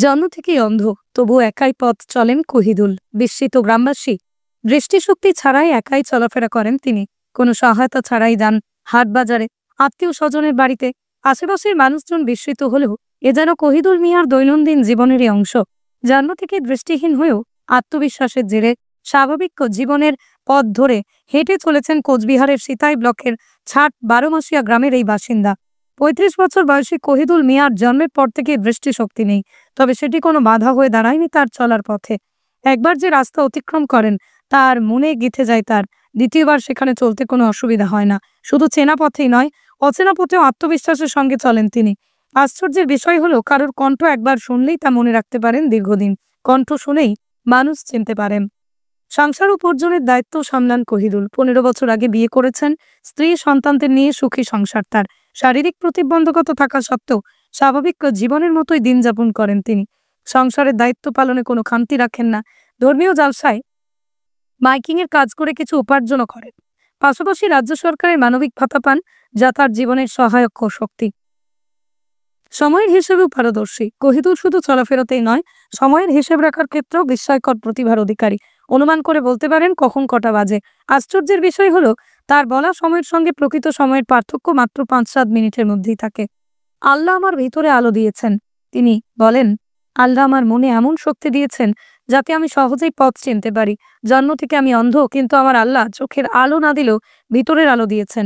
জন্ম থেকেই অন্ধ, তবু একাই পথ চলেন কহিদুল। বিস্মিত গ্রামবাসী। দৃষ্টিশক্তি ছাড়াই একাই চলাফেরা করেন তিনি। কোনো সহায়তা ছাড়াই যান হাট বাজারে, আত্মীয় স্বজনের বাড়িতে। আশেপাশের মানুষজন বিস্মিত হলেও এ যেন কহিদুল মিয়ার দৈনন্দিন জীবনেরই অংশ। জন্ম থেকে দৃষ্টিহীন হয়েও আত্মবিশ্বাসের জেরে স্বাভাবিক জীবনের পথ ধরে হেঁটে চলেছেন কোচবিহারের সিতাই ব্লকের ছাট 12 মাসিয়া গ্রামের এই বাসিন্দা। 35 বছর বয়সী কহিদুল মিয়ার জন্মের পর থেকে দৃষ্টিশক্তি নেই, তবে সেটি কোনো বাধা হয়ে দাঁড়ায়নি তার চলার পথে। একবার যে রাস্তা অতিক্রম করেন তার মনে গেঁথে যায় তার। দ্বিতীয়বার সেখানে চলতে কোনো অসুবিধা হয় না। শুধু চেনা পথেই নয়, অচেনা পথেও আত্মবিশ্বাসের সঙ্গে চলেন তিনি। আশ্চর্যের বিষয় হলো, কারোর কণ্ঠ একবার শুনলেই তা মনে রাখতে পারেন দীর্ঘদিন। কণ্ঠ শুনেই মানুষ চিনতে পারেন। সংসার উপার্জনের দায়িত্ব সামলান কহিদুল। 15 বছর আগে বিয়ে করেছেন। স্ত্রী সন্তানদের নিয়ে সুখী সংসার তার। শারীরিক প্রতিবন্ধকতা থাকা সত্ত্বেও স্বাভাবিক জীবনের মতোই দিন যাপন করেন তিনি। সংসারের দায়িত্ব পালনে কোনো খামতি রাখেন না। ধর্মীয় জালসায় মাইকিং এর কাজ করে কিছু উপার্জনও করেন। পাশাপাশি রাজ্য সরকারের মানবিক ভাতা পান, যা তার জীবনের সহায়ক শক্তি। সময়ের হিসেবেও পারদর্শী কহিদুল। শুধু চলাফেরাতেই নয়, সময়ের হিসেব রাখার ক্ষেত্রেও বিস্ময়কর প্রতিভার অধিকারী। অনুমান করে বলতে পারেন কখন কটা বাজে। আশ্চর্যের বিষয় হলো, তার বলা সময়ের সঙ্গে প্রকৃত সময়ের পার্থক্য মাত্র 5-7 মিনিটের মধ্যেই থাকে। আল্লাহ আমার ভিতরে আলো দিয়েছেন, তিনি বলেন। আল্লাহ আমার মনে এমন শক্তি দিয়েছেন যাতে আমি সহজেই পথ চিনতে পারি। জন্ম থেকে আমি অন্ধ, কিন্তু আমার আল্লাহ চোখের আলো না দিলেও ভিতরের আলো দিয়েছেন।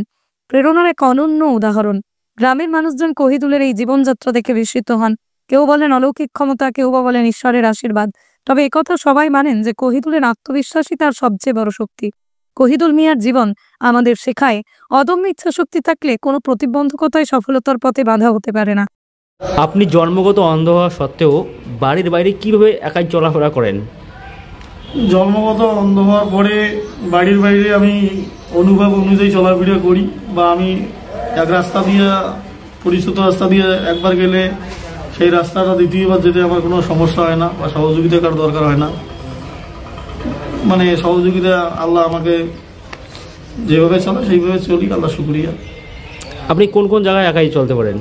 প্রেরণার এক অনন্য উদাহরণ। গ্রামের মানুষজন কহিদুলের এই জীবনযাত্রা দেখে বিস্মিত হন। কেউ বলেন অলৌকিক ক্ষমতা, কেউ বা বলেন ঈশ্বরের আশীর্বাদ। তবে একথা সবাই মানেন যে কহিদুলের আত্মবিশ্বাসই তার সবচেয়ে বড় শক্তি। কহিদুল মিয়ার জীবন আমাদের শেখায়, অদম্য ইচ্ছা শক্তি থাকলে কোনো প্রতিবন্ধকতায় সফলতার পথে বাধা হতে পারে না। আপনি জন্মগত অন্ধ হওয়া সত্ত্বেও বাড়ির বাইরে কিভাবে একাই চলাফেরা করেন? জন্মগত অন্ধ হওয়ার পরে বাড়ির বাইরে আমি অনুভব অনুযায়ী চলাফেরা করি, বা আমি এক রাস্তা দিয়ে, পরিচিত রাস্তা দিয়ে একবার গেলে সেই রাস্তাটা দ্বিতীয়বার যেতে আমার কোনো সমস্যা হয় না, বা সহযোগিতা কারো দরকার হয় না। মানে সহযোগিতা আল্লাহ আমাকে যেভাবে চলে সেইভাবে চলি, আল্লাহ শুকরিয়া। আপনি কোন কোন জায়গায় একাই চলতে পারেন?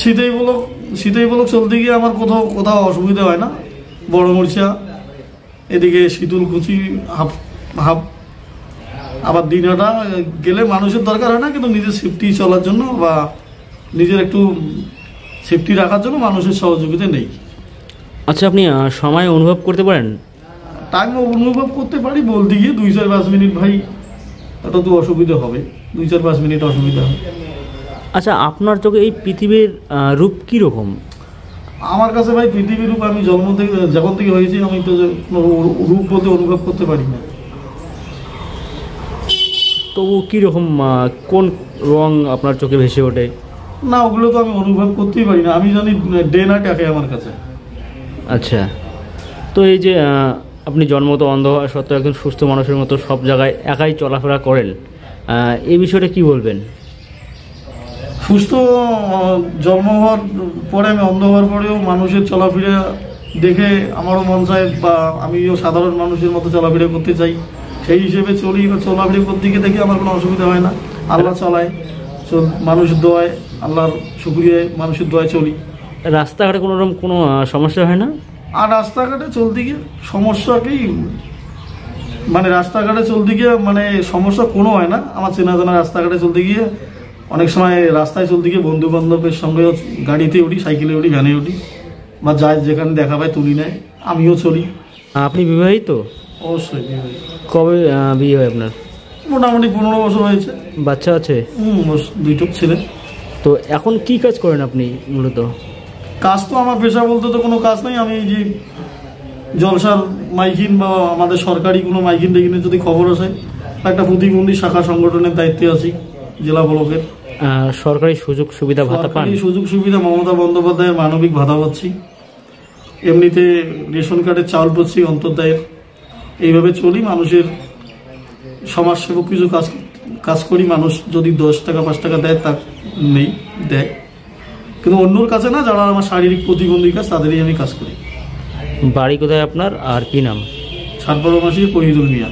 শীতেই বলক চলতে গিয়ে আমার কোথাও অসুবিধা হয় না। বড় মরিচা, এদিকে শীতলকুচি, হাফ আবার দিনহাটা গেলে মানুষের দরকার হয় না, কিন্তু নিজের সেফটি চলার জন্য বা নিজের একটু সেফটি রাখার জন্য মানুষের সহযোগিতা নেই। আচ্ছা, আপনি সময় অনুভব করতে পারেন? টাইম অনুভব করতে পারি বলতে গিয়ে 2-4-5 মিনিট ভাই, এটা তো অসুবিধা হবে। 2-4-5 মিনিট অসুবিধা হবে। আচ্ছা, আপনার চোখে এই পৃথিবীর রূপ কীরকম? আমার কাছে ভাই পৃথিবীর রূপ, আমি জন্ম থেকে যখন থেকে হয়েছি আমি তো কোনো রূপ বলতে অনুভব করতে পারি না। তবু কীরকম, কোন রং আপনার চোখে ভেসে ওঠে? না, ওগুলো তো আমি অনুভব করতেই পারি না। আমি জানি ডে নাইট একে আমার কাছে। আচ্ছা, তো এই যে আপনি জন্মগত অন্ধ হওয়া সত্ত্বেও একজন সুস্থ মানুষের মতো সব জায়গায় একাই চলাফেরা করেন, এই বিষয়টা কি বলবেন? সুস্থ জন্ম হওয়ার পরে, আমি অন্ধ হওয়ার পরেও মানুষের চলাফেরা দেখে আমারও মন চায়, বা আমিও সাধারণ মানুষের মতো চলাফেরা করতে চাই। সেই হিসেবে চলি, বা চলাফেরা করতে গিয়ে দেখি আমার কোনো অসুবিধা হয় না। আল্লাহ চালায়, মানুষের দোয়ায়, আল্লাহর শুকরিয়ায় মানুষের দোয়ায় চলি। রাস্তাঘাটে কোনোরকম কোনো সমস্যা হয় না? আর রাস্তাঘাটে চলতে গিয়ে সমস্যাকেই, মানে রাস্তাঘাটে চলতে গিয়ে মানে সমস্যা কোনো হয় না। আমার চেনা জানা রাস্তাঘাটে চলতে গিয়ে অনেক সময় রাস্তায় চলতে গিয়ে বন্ধু বান্ধবের সঙ্গে গাড়িতে উঠি, সাইকেলে উঠি, ভ্যানে উঠি, বা যাই যেখানে দেখা পায় তুলি নেয়, আমিও চলি। আপনি বিবাহিত? অবশ্যই বিবাহিত। কবে বিয়ে হয় আপনার? মোটামুটি 15 বছর হয়েছে। বাচ্চা আছে? 2টো ছেলে। তো এখন কি কাজ করেন আপনি মূলত? কাজ তো আমার পেশা বলতে তো কোনো কাজ নেই। আমি যে জলসার মাইকিন বা আমাদের সরকারি কোনো মাইকিন টেকিনে যদি খবর আসে, একটা প্রতিবন্ধী শাখা সংগঠনের দায়িত্বে আছি জেলা ব্লকের। সরকারি সুযোগ সুবিধা ভাতা পান? সুযোগ সুবিধা মমতা বন্দ্যোপাধ্যায়ের মানবিক ভাতা পাচ্ছি। এমনিতে রেশন কার্ডের চাউল পাচ্ছি অন্তর্দায়ের। এইভাবে চলি, মানুষের সমাজসেবক কিছু কাজ করি। মানুষ যদি 10 টাকা 5 টাকা দেয়, তা নেই, দেয়, কিন্তু অন্যর কাছে না। যারা আমার শারীরিক প্রতিবন্ধী কাজ, তাদেরই আমি কাজ করি। বাড়ি কোথায় আপনার আর কি নাম? ছাট 12 মাসিয়া কহিদুল মিয়া।